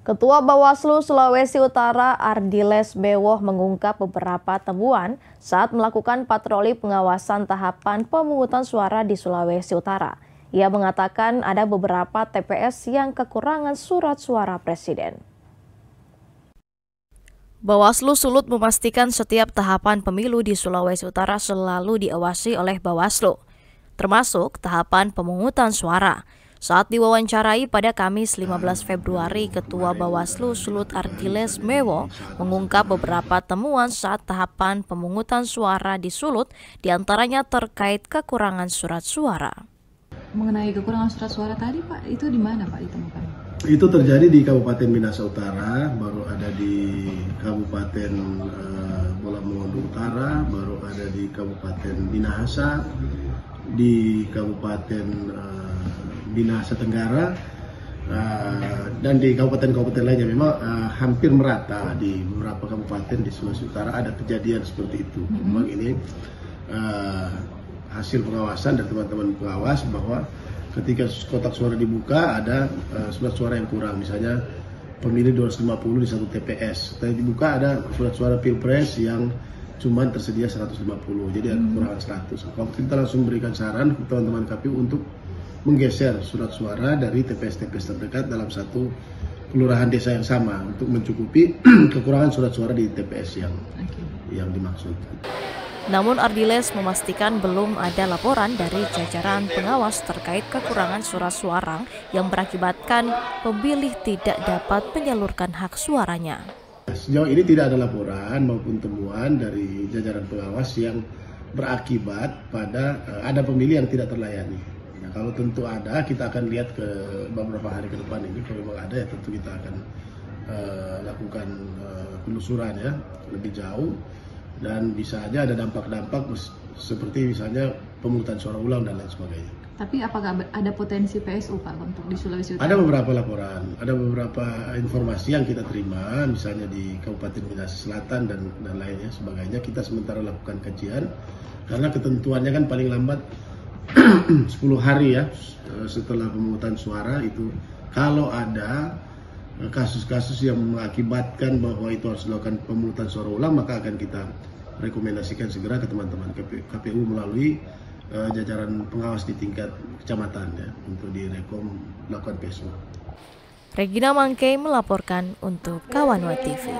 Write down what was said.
Ketua Bawaslu Sulawesi Utara Ardiles Bewoh mengungkap beberapa temuan saat melakukan patroli pengawasan tahapan pemungutan suara di Sulawesi Utara. Ia mengatakan ada beberapa TPS yang kekurangan surat suara presiden. Bawaslu Sulut memastikan setiap tahapan pemilu di Sulawesi Utara selalu diawasi oleh Bawaslu, termasuk tahapan pemungutan suara. Saat diwawancarai pada Kamis 15 Februari, Ketua Bawaslu Sulut Ardiles Bewoh mengungkap beberapa temuan saat tahapan pemungutan suara di Sulut, diantaranya terkait kekurangan surat suara. Mengenai kekurangan surat suara tadi, Pak, itu di mana Pak ditemukan? Itu terjadi di Kabupaten Minahasa Utara, baru ada di Kabupaten Bolamongondo Utara, baru ada di Kabupaten Minahasa, di Kabupaten Minahasa Tenggara, dan di kabupaten-kabupaten lainnya. Memang hampir merata di beberapa kabupaten di Sulawesi Utara ada kejadian seperti itu. Memang ini hasil pengawasan dari teman-teman pengawas bahwa ketika kotak suara dibuka ada surat suara yang kurang, misalnya pemilih 250 di satu TPS. Setelah dibuka ada surat suara Pilpres yang cuma tersedia 150, jadi ada kekurangan 100. Waktu kita langsung berikan saran ke teman-teman KPU untuk menggeser surat suara dari TPS-TPS terdekat dalam satu kelurahan desa yang sama untuk mencukupi kekurangan surat suara di TPS yang dimaksud. Namun Ardiles memastikan belum ada laporan dari jajaran pengawas terkait kekurangan surat suara yang berakibatkan pemilih tidak dapat menyalurkan hak suaranya. Sejauh ini tidak ada laporan maupun temuan dari jajaran pengawas yang berakibat pada ada pemilih yang tidak terlayani. Nah, kalau tentu ada, kita akan lihat ke beberapa hari ke depan ini. Kalau memang ada, ya tentu kita akan lakukan penelusuran ya lebih jauh. Dan bisa aja ada dampak-dampak seperti misalnya pemungutan suara ulang dan lain sebagainya. Tapi apakah ada potensi PSU Pak untuk di Sulawesi Utara? Ada beberapa laporan, ada beberapa informasi yang kita terima, misalnya di Kabupaten Minahasa Selatan dan lainnya sebagainya. Kita sementara lakukan kajian karena ketentuannya kan paling lambat 10 hari ya setelah pemungutan suara itu. Kalau ada kasus-kasus yang mengakibatkan bahwa itu harus dilakukan pemungutan suara ulang, maka akan kita rekomendasikan segera ke teman-teman KPU melalui jajaran pengawas di tingkat kecamatan ya untuk direkom melakukan PSU. Regina Mangkei melaporkan untuk Kawanwa TV.